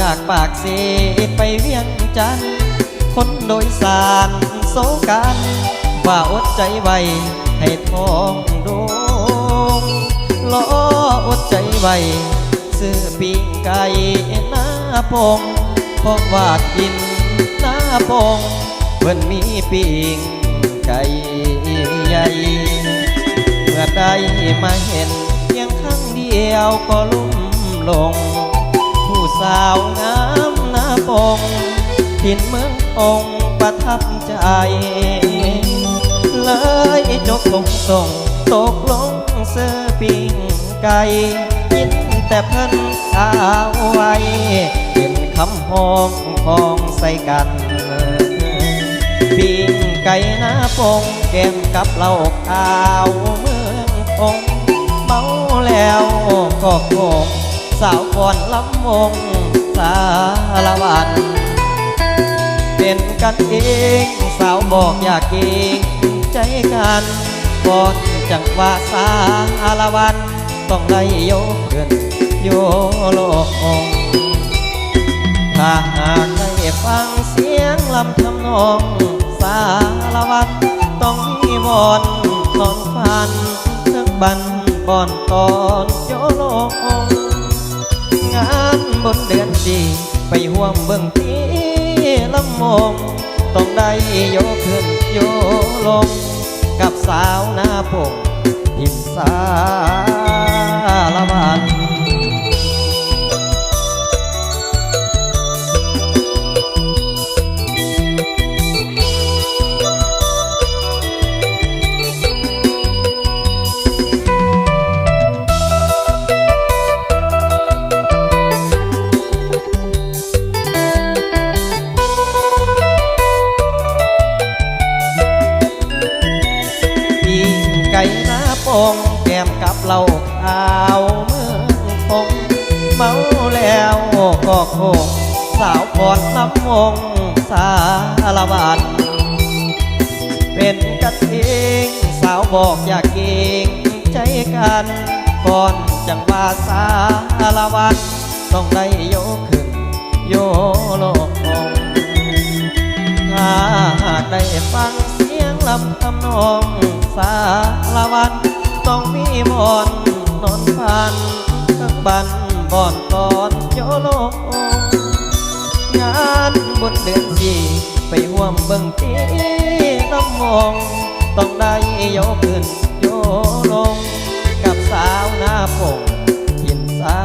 จากปากเสไปเวียงจันทร์คนโดยสารโซกันว่าอดใจไว้ให้ท้องโดงล้ออดใจไว้ซื้อปิ้งไก่หน้าพงเพราะว่ากินหน้าพงเพิ่นมีปิ้งไก่ใหญ่เมื่อใดมาเห็นเพียงครั้งเดียวก็ลุ่มลงผู้สาวงามหน้าปงถิ่นเมืององค์ประทับใจเลยจกลงส่งตกลงเสื้อปิ้งไก่ยินแต่เพิ่นข่าวไว้เป็นคำห้องพ้องใส่กันปิ้งไก่หน้าปงแก้มกับเหล้าขาวเมืององค์เมาแล้วก็โกงสาวก่อนลำวงสารวัน เป็นกันเองสาวบอกอยากเก่งใจกันก่อนจังหวะสารวันต้องได้โยกเกินโยโลงถ้าหากได้ฟังเสียงลำทำนองสารวันต้องมีบอนนอนฟันทั้งบันบอนตอนโยโลงงานบนเดือนสี่ไปห่วงเบื้องที่ลำมงต้องได้โยขึ้นโยลงกับสาวหน้าปงทิมสารวัน ไก่หน้าปงแก้มกับเหล้าขาวเมืองคงเมาแล้วก็คงสาวพรลำวงสารวัตรเป็นกันเองสาวบอกอยากเก่งใจกันก่อนจังว่าสารวัตรต้องได้โยขึ้นโยโลงถ้าหากได้ฟังเสียงลำทำนองสารวันต้องมีบอนนอนพันทั้งบันบอนตอนโยโลงานบุญเดือนสี่ไปห่วมเบิ่งที่น้ำมองต้องได้โยขึ้นโยลงกับสาวหน้าปงทินสา